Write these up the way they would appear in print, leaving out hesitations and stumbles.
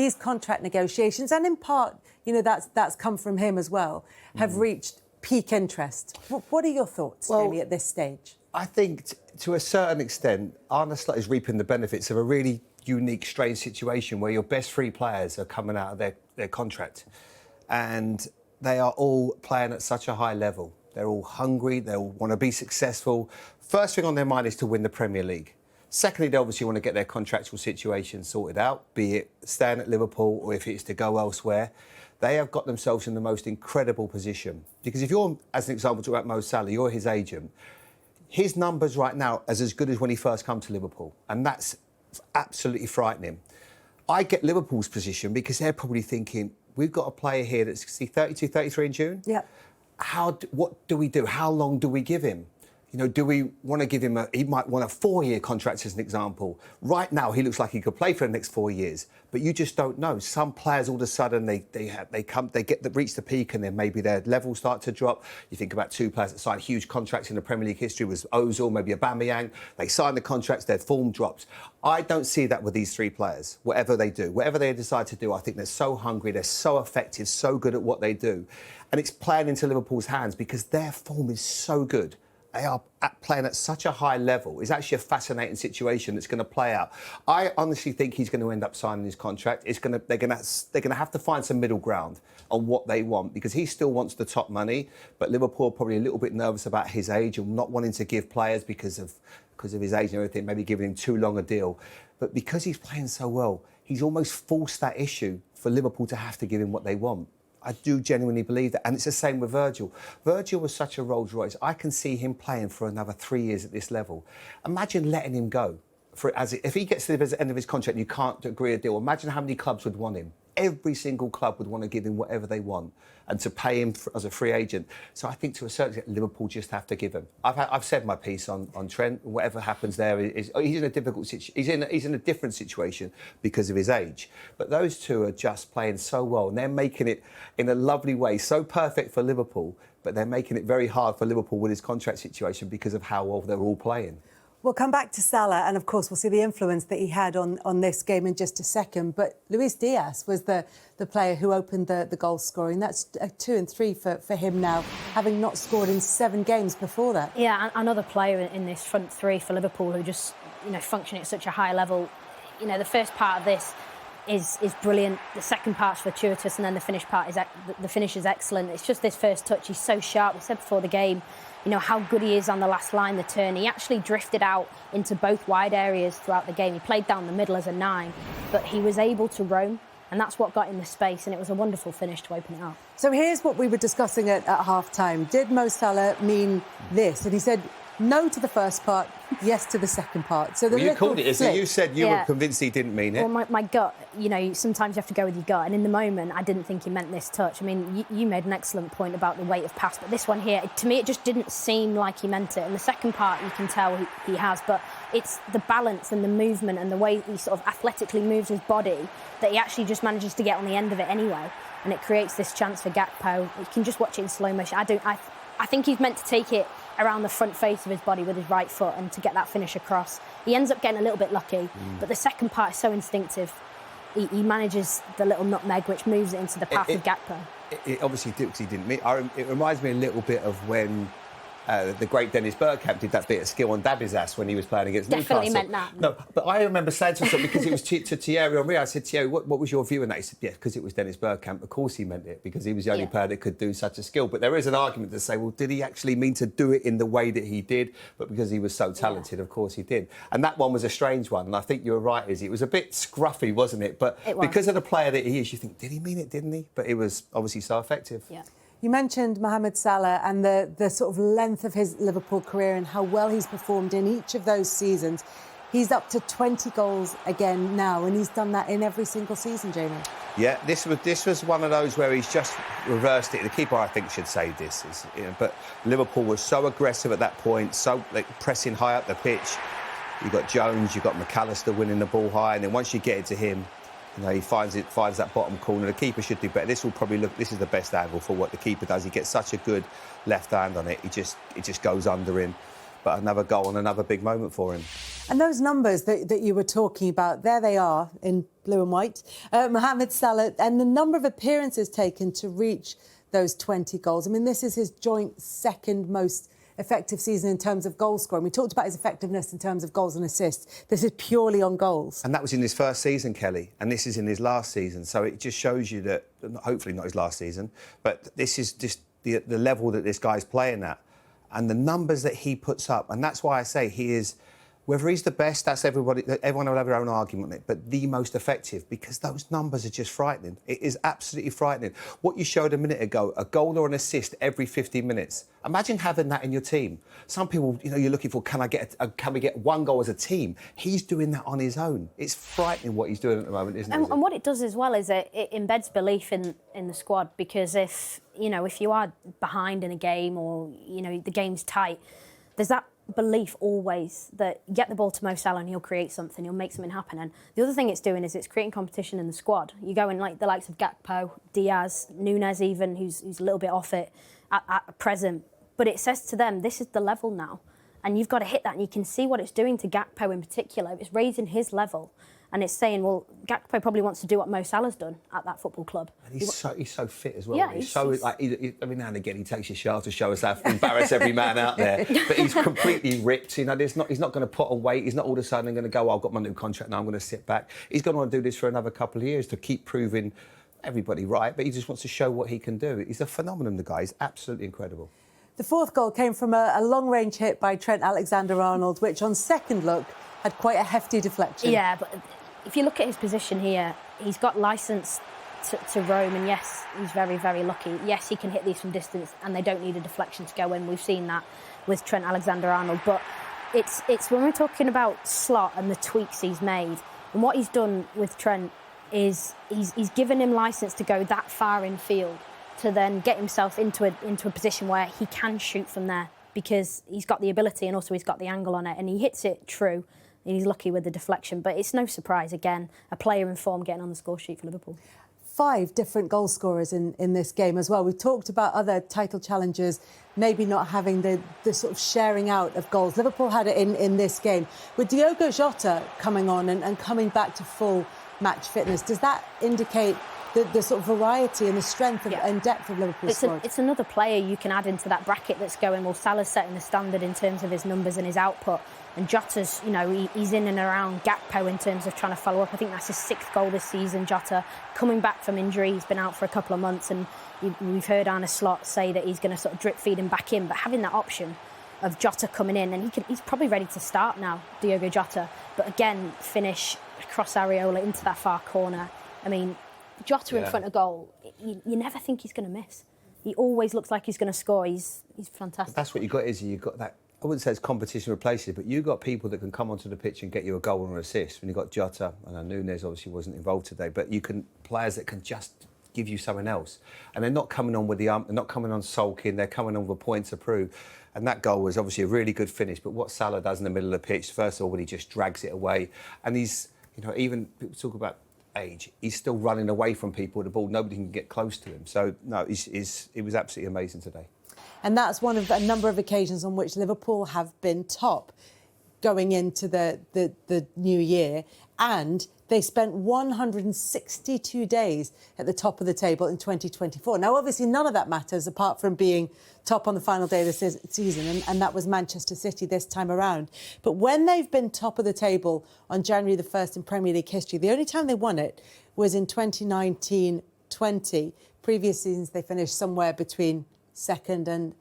these contract negotiations, and in part, you know, that's come from him as well, have reached peak interest. What are your thoughts, Jamie, at this stage? I think to a certain extent, Arne Slot is reaping the benefits of a really unique, strange situation where your best three players are coming out of their contract. And they are all playing at such a high level. They're all hungry, they all want to be successful. First thing on their mind is to win the Premier League. Secondly, they obviously want to get their contractual situation sorted out, be it staying at Liverpool or if it's to go elsewhere. They have got themselves in the most incredible position. Because if you're, as an example, talking about Mo Salah, you're his agent, his numbers right now are as good as when he first came to Liverpool. And that's absolutely frightening. I get Liverpool's position because they're probably thinking, we've got a player here that's 32, 33 in June. Yeah. What do we do? How long do we give him? You know, do we want to give him he might want a 4-year contract as an example. Right now, he looks like he could play for the next 4 years, but you just don't know. Some players, all of a sudden, they reach the peak and then maybe their levels start to drop. You think about two players that signed huge contracts in the Premier League history, was Ozil, maybe Aubameyang. They signed the contracts, their form drops. I don't see that with these three players, whatever they do. Whatever they decide to do, I think they're so hungry, they're so effective, so good at what they do. And it's playing into Liverpool's hands because their form is so good. They are playing at such a high level. It's actually a fascinating situation that's going to play out. I honestly think he's going to end up signing his contract. They're going to have to find some middle ground on what they want because he still wants the top money, but Liverpool are probably a little bit nervous about his age and not wanting to give players because of his age and everything, maybe giving him too long a deal. But because he's playing so well, he's almost forced that issue for Liverpool to have to give him what they want. I do genuinely believe that. And it's the same with Virgil. Virgil was such a Rolls Royce. I can see him playing for another 3 years at this level. Imagine letting him go. If he gets to the end of his contract and you can't agree a deal, imagine how many clubs would want him. Every single club would want to give him whatever they want and to pay him as a free agent. So I think to a certain extent, Liverpool just have to give him. I've said my piece on Trent. Whatever happens there he's in a difficult situation. He's in a different situation because of his age. But those two are just playing so well and they're making it in a lovely way, so perfect for Liverpool. But they're making it very hard for Liverpool with his contract situation because of how well they're all playing. We'll come back to Salah, and of course we'll see the influence that he had on this game in just a second. But Luis Diaz was the player who opened the goal scoring. That's 2 and 3 for him now, having not scored in 7 games before that. Yeah, another player in this front three for Liverpool who just, you know, function at such a high level. You know, the first part of this is brilliant. The second part's fortuitous, and then the finish is excellent. It's just this first touch. He's so sharp. We said before the game, you know, how good he is on the last line, the turn. He actually drifted out into both wide areas throughout the game. He played down the middle as a 9, but he was able to roam, and that's what got him the space, and it was a wonderful finish to open it up. So here's what we were discussing at half-time. Did Mo Salah mean this? And he said no to the first part, yes to the second part. So you called it, Izzy. You said you were convinced he didn't mean it. Well, my gut, you know, sometimes you have to go with your gut. And in the moment, I didn't think he meant this touch. I mean, you made an excellent point about the weight of pass. But this one here, to me, it just didn't seem like he meant it. And the second part, you can tell he has. But it's the balance and the movement and the way he sort of athletically moves his body that he actually just manages to get on the end of it anyway. And it creates this chance for Gakpo. You can just watch it in slow motion. I think he's meant to take it around the front face of his body with his right foot and to get that finish across. He ends up getting a little bit lucky, but the second part is so instinctive. He manages the little nutmeg, which moves it into the path of Gakpo. It obviously did because he didn't mean it. Reminds me a little bit of when the great Dennis Bergkamp did that bit of skill on Dabizas when he was playing against Newcastle. Definitely meant that. No, but I remember saying to myself, because it was to Thierry Henry, I said, Thierry, what was your view on that? He said, yeah, because it was Dennis Bergkamp. Of course he meant it, because he was the only player that could do such a skill. But there is an argument to say, well, did he actually mean to do it in the way that he did? But because he was so talented, of course he did. And that one was a strange one. And I think you were right, Izzy. It was a bit scruffy, wasn't it? But because of the player that he is, you think, did he mean it, didn't he? But it was obviously so effective. Yeah. You mentioned Mohamed Salah and the sort of length of his Liverpool career and how well he's performed in each of those seasons. He's up to 20 goals again now, and he's done that in every single season, Jamie. Yeah, this was one of those where he's just reversed it. The keeper, I think, should say this. But Liverpool was so aggressive at that point, so pressing high up the pitch. You've got Jones, you've got McAllister winning the ball high, and then once you get it to him, you know, he finds that bottom corner. The keeper should do better. This is the best angle for what the keeper does. He gets such a good left hand on it. It just goes under him. But another goal and another big moment for him. And those numbers that you were talking about, there they are in blue and white. Mohamed Salah, and the number of appearances taken to reach those 20 goals. I mean, this is his joint second most effective season in terms of goal scoring. We talked about his effectiveness in terms of goals and assists. This is purely on goals. And that was in his first season, Kelly, and this is in his last season. So it just shows you that, hopefully not his last season, but this is just the level that this guy's playing at. And the numbers that he puts up, and that's why I say he is, whether he's the best, that's everyone will have their own argument on it, but the most effective, because those numbers are just frightening. It is absolutely frightening. What you showed a minute ago, a goal or an assist every 50 minutes. Imagine having that in your team. Some people, you're looking for, can we get one goal as a team? He's doing that on his own. It's frightening what he's doing at the moment, isn't it? And what it does as well is it embeds belief in the squad, because if you are behind in a game or, the game's tight, there's that belief always that you get the ball to Mo Salah and he'll create something, he'll make something happen. And the other thing it's doing is it's creating competition in the squad. You go in like the likes of Gakpo, Diaz, Nunes even, who's a little bit off it at present. But it says to them, this is the level now. And you've got to hit that. And you can see what it's doing to Gakpo in particular. It's raising his level. And it's saying, well, Gakpo probably wants to do what Mo Salah's done at that football club. And he's so fit as well. Yeah, he's every now and again he takes his shirt to show us that, embarrass every man out there. But he's completely ripped. He's not going to put on weight. He's not all of a sudden going to go, I've got my new contract now, I'm going to sit back. He's going to want to do this for another couple of years to keep proving everybody right. But he just wants to show what he can do. He's a phenomenon, the guy. He's absolutely incredible. The fourth goal came from a long-range hit by Trent Alexander-Arnold, which on second look had quite a hefty deflection. Yeah, but if you look at his position here, he's got licence to roam, and yes, he's very, very lucky. Yes, he can hit these from distance, and they don't need a deflection to go in. We've seen that with Trent Alexander-Arnold. But it's when we're talking about Slot and the tweaks he's made, and what he's done with Trent is he's given him licence to go that far in field, to then get himself into a position where he can shoot from there, because he's got the ability and also he's got the angle on it, and he hits it true. He's lucky with the deflection, but it's no surprise, again, a player in form getting on the score sheet for Liverpool. 5 different goal scorers in this game as well. We've talked about other title challengers maybe not having the sort of sharing out of goals. Liverpool had it in this game. With Diogo Jota coming on and coming back to full match fitness, does that indicate the sort of variety and the strength and depth of Liverpool's squad? It's another player you can add into that bracket that's going, well, Salah's setting the standard in terms of his numbers and his output. And Jota's, he's in and around Gakpo in terms of trying to follow up. I think that's his 6th goal this season, Jota. Coming back from injury, he's been out for a couple of months, and we've heard Arne Slot say that he's going to sort of drip feed him back in. But having that option of Jota coming in, and he's probably ready to start now, Diogo Jota. But again, finish across Areola into that far corner. I mean, Jota in front of goal, you never think he's going to miss. He always looks like he's going to score. He's fantastic. But that's what you got, Izzy. You've got that. I wouldn't say it's competition replaces, but you've got people that can come onto the pitch and get you a goal or an assist. When you've got Jota, I know Nunes obviously wasn't involved today, but players that can just give you something else. And they're not coming on with they're not coming on sulking, they're coming on with a point to prove. And that goal was obviously a really good finish, but what Salah does in the middle of the pitch, first of all, when he just drags it away, and he's, even people talk about age, he's still running away from people with the ball. Nobody can get close to him. So, no, it was absolutely amazing today. And that's one of a number of occasions on which Liverpool have been top going into the new year. And they spent 162 days at the top of the table in 2024. Now, obviously, none of that matters apart from being top on the final day of the season, and that was Manchester City this time around. But when they've been top of the table on January the 1st in Premier League history, the only time they won it was in 2019-20. Previous seasons, they finished somewhere between second and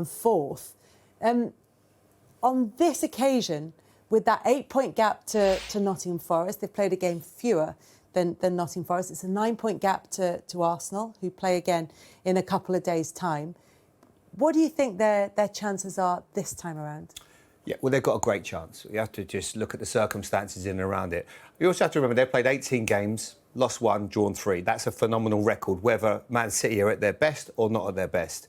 fourth. On this occasion, with that 8-point gap to Nottingham Forest, they've played a game fewer than Nottingham Forest. It's a 9-point gap to Arsenal, who play again in a couple of days' time. What do you think their chances are this time around? Yeah, well, they've got a great chance. You have to just look at the circumstances in and around it. You also have to remember they've played 18 games, lost 1, drawn 3. That's a phenomenal record, whether Man City are at their best or not at their best.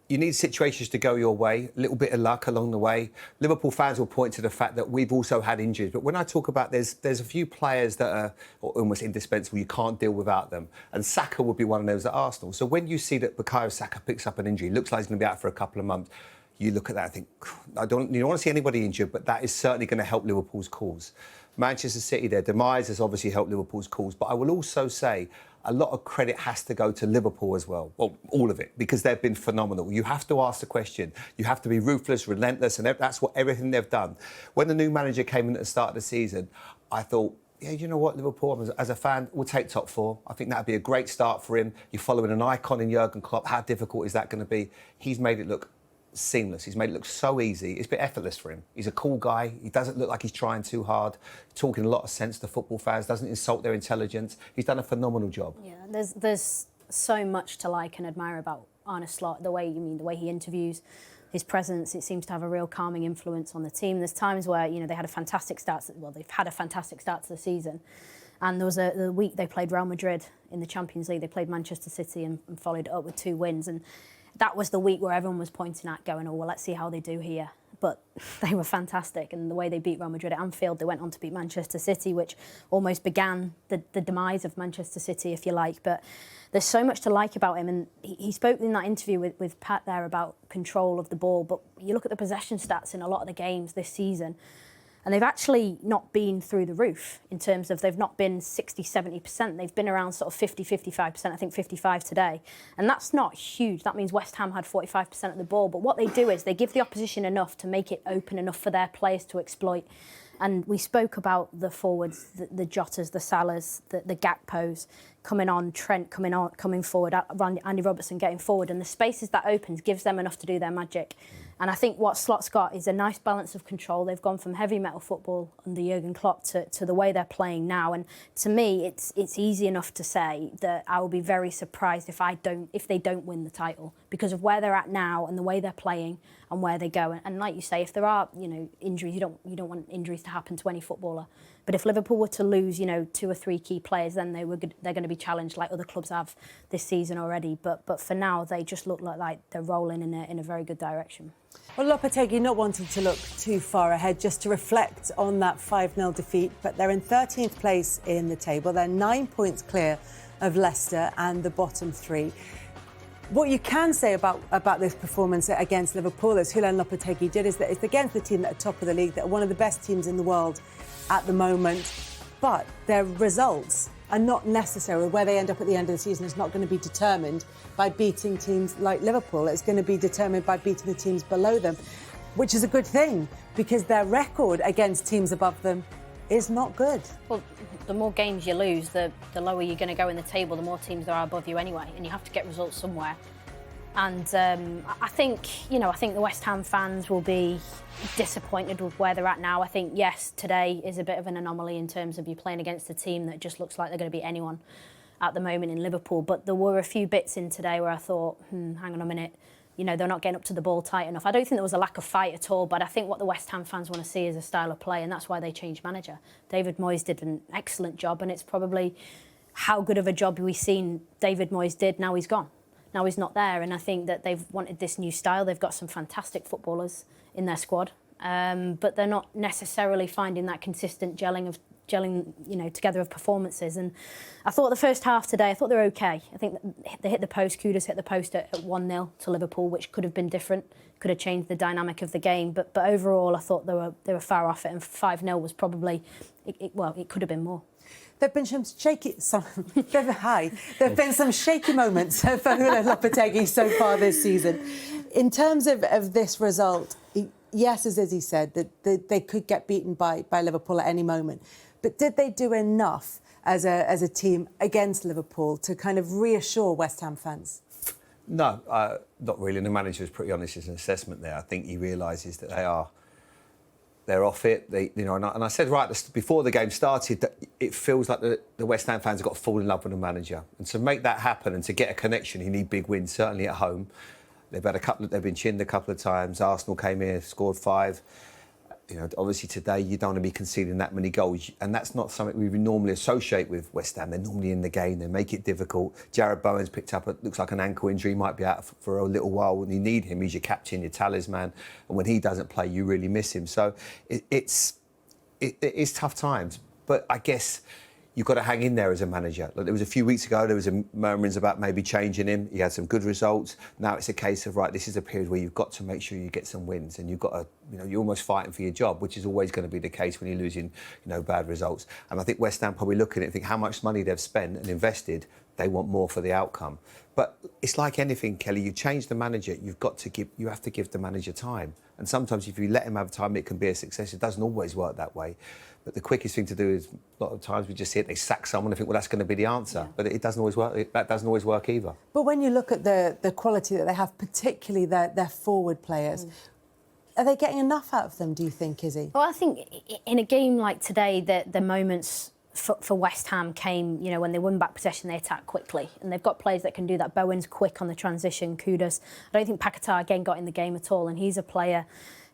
You need situations to go your way, a little bit of luck along the way. Liverpool fans will point to the fact that we've also had injuries. But when I talk about there's a few players that are almost indispensable, you can't deal without them. And Saka would be one of those at Arsenal. So when you see that Bukayo Saka picks up an injury, looks like he's going to be out for a couple of months, you look at that and think, you don't want to see anybody injured, but that is certainly going to help Liverpool's cause. Manchester City, their demise has obviously helped Liverpool's cause, but I will also say a lot of credit has to go to Liverpool as well. Well, all of it, because they've been phenomenal. You have to ask the question. You have to be ruthless, relentless, and that's what everything they've done. When the new manager came in at the start of the season, I thought, yeah, you know what, Liverpool, as a fan, we'll take top 4. I think that'd be a great start for him. You're following an icon in Jurgen Klopp. How difficult is that going to be? He's made it look seamless. He's made it look so easy. It's been effortless for him. He's a cool guy. He doesn't look like he's trying too hard. Talking a lot of sense to football fans. Doesn't insult their intelligence. He's done a phenomenal job. Yeah, there's so much to like and admire about Arne Slot. The way he interviews, his presence. It seems to have a real calming influence on the team. There's times where they've had a fantastic start to the season. And there was the week they played Real Madrid in the Champions League. They played Manchester City and followed it up with 2 wins. And that was the week where everyone was pointing at, going, oh, well, let's see how they do here. But they were fantastic. And the way they beat Real Madrid at Anfield, they went on to beat Manchester City, which almost began the demise of Manchester City, if you like. But there's so much to like about him. And he spoke in that interview with Pat there about control of the ball. But you look at the possession stats in a lot of the games this season, and they've actually not been through the roof in terms of they've not been 60, 70%. They've been around sort of 50, 55%, I think 55 today. And that's not huge. That means West Ham had 45% of the ball. But what they do is they give the opposition enough to make it open enough for their players to exploit. And we spoke about the forwards, the Jotas, the Salahs, the Gakpos coming on, Trent coming forward, Andy Robertson getting forward. And the spaces that opens gives them enough to do their magic. And I think what Slot's got is a nice balance of control. They've gone from heavy metal football under Jurgen Klopp to the way they're playing now. And to me, it's easy enough to say that I will be very surprised if they don't win the title, because of where they're at now and the way they're playing and where they go. And like you say, if there are injuries, you don't want injuries to happen to any footballer. But if Liverpool were to lose 2 or 3 key players, then they're going to be challenged like other clubs have this season already. But for now, they just look like they're rolling in a very good direction. Well, Lopetegui not wanting to look too far ahead, just to reflect on that 5-0 defeat, but they're in 13th place in the table. They're 9 points clear of Leicester and the bottom 3. What you can say about this performance against Liverpool, as Julian Lopetegui did, is that it's against the team that are top of the league, that are one of the best teams in the world at the moment, but their results are not necessarily where they end up at the end of the season. Is not going to be determined by beating teams like Liverpool. It's going to be determined by beating the teams below them, which is a good thing because their record against teams above them is not good. Well, the more games you lose, the lower you're going to go in the table, the more teams there are above you anyway, and you have to get results somewhere. And I think the West Ham fans will be disappointed with where they're at now. I think, yes, today is a bit of an anomaly in terms of you playing against a team that just looks like they're going to beat anyone at the moment in Liverpool. But there were a few bits in today where I thought, hang on a minute, they're not getting up to the ball tight enough. I don't think there was a lack of fight at all, but I think what the West Ham fans want to see is a style of play, and that's why they changed manager. David Moyes did an excellent job, and it's probably how good of a job we've seen David Moyes did. Now he's gone. Now he's not there, and I think that they've wanted this new style. They've got some fantastic footballers in their squad, but they're not necessarily finding that consistent gelling together of performances. And I thought the first half today, I thought they were okay. I think they hit the post. Kudus hit the post at 1-0 to Liverpool, which could have been different, could have changed the dynamic of the game. But overall, I thought they were far off it, and 5-0 was probably it could have been more. There've been some shaky moments for Julian Lopetegui so far this season. In terms of this result, yes, as Izzy said, that they could get beaten by Liverpool at any moment. But did they do enough as a team against Liverpool to kind of reassure West Ham fans? No, not really. And the manager was pretty honest in his assessment there. I think he realises that they're off it. And I said before the game started that it feels like the West Ham fans have got to fall in love with the manager. And to make that happen and to get a connection, you need big wins. Certainly at home, they've been chinned a couple of times. Arsenal came here, scored 5. Obviously today you don't want to be conceding that many goals, and that's not something we would normally associate with West Ham. They're normally in the game, they make it difficult. Jared Bowen's picked up looks like an ankle injury, might be out for a little while. When you need him, he's your captain, your talisman, and when he doesn't play, you really miss him. So it's tough times, but I guess you've got to hang in there as a manager. Like, there was a few weeks ago, there was murmurings about maybe changing him. He had some good results. Now it's a case of, right, this is a period where you've got to make sure you get some wins, and you've got to, you're almost fighting for your job, which is always going to be the case when you're losing, bad results. And I think West Ham probably look at it and think how much money they've spent and invested, they want more for the outcome. But it's like anything, Kelly, you change the manager, you have to give the manager time. And sometimes if you let him have time, it can be a success. It doesn't always work that way. But the quickest thing to do is, a lot of times we just see it, they sack someone and think, well, that's going to be the answer. Yeah. But it doesn't always work. That doesn't always work either. But when you look at the quality that they have, particularly their forward players, are they getting enough out of them, do you think, Izzy? Well, I think in a game like today, the moments for West Ham came, when they won back possession, they attacked quickly. And they've got players that can do that. Bowen's quick on the transition, Kudus. I don't think Paquetá, again, got in the game at all. And he's a player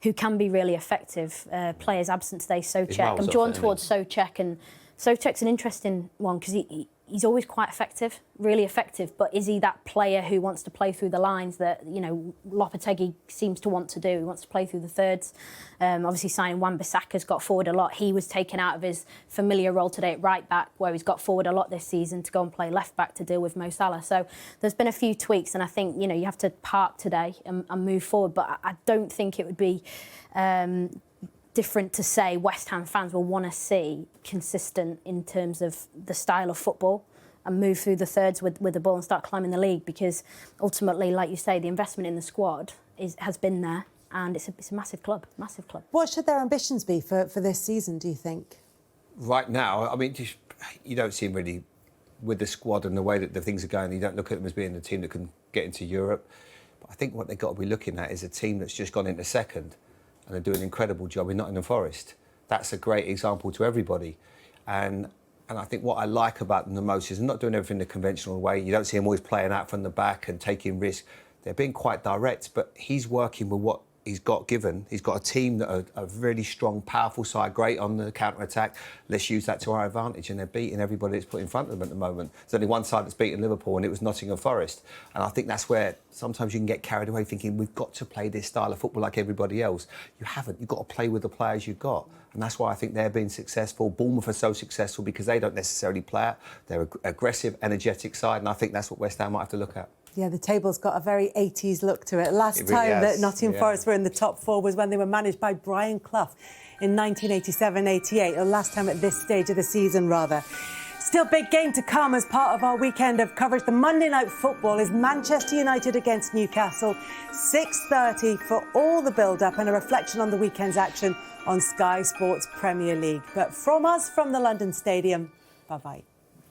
who can be really effective. Players absent today, Souček. I'm drawn towards Souček. And Souček's an interesting one because he's always quite effective, really effective. But is he that player who wants to play through the lines that, Lopetegui seems to want to do? He wants to play through the thirds. Obviously, signing Wan-Bissaka's got forward a lot. He was taken out of his familiar role today at right back, where he's got forward a lot this season to go and play left back to deal with Mo Salah. So there's been a few tweaks, and I think, you have to park today and move forward. But I don't think it would be different to say West Ham fans will want to see consistent in terms of the style of football and move through the thirds with the ball and start climbing the league, because ultimately, like you say, the investment in the squad has been there, and it's a massive club, massive club. What should their ambitions be for this season, do you think? Right now, I mean, you don't seem really, with the squad and the way that the things are going, you don't look at them as being a team that can get into Europe. But I think what they've got to be looking at is a team that's just gone into second, and they're doing an incredible job in Nottingham Forest. That's a great example to everybody. And I think what I like about them the most is they're not doing everything the conventional way. You don't see them always playing out from the back and taking risks. They're being quite direct, but he's working with what he's got given. He's got a team that are a really strong, powerful side, great on the counter-attack. Let's use that to our advantage, and they're beating everybody that's put in front of them at the moment. There's only one side that's beaten Liverpool, and it was Nottingham Forest. And I think that's where sometimes you can get carried away thinking we've got to play this style of football like everybody else. You haven't. You've got to play with the players you've got. And that's why I think they're being successful. Bournemouth are so successful because they don't necessarily play it. They're an aggressive, energetic side, and I think that's what West Ham might have to lolook at. Yeah, the table's got a very 80s look to it. Last time that Nottingham Forest were in the top four was when they were managed by Brian Clough in 1987-88, or last time at this stage of the season, rather. Still big game to come as part of our weekend of coverage. The Monday night football is Manchester United against Newcastle, 6:30 for all the build-up and a reflection on the weekend's action on Sky Sports Premier League. But from us, from the London Stadium, bye-bye.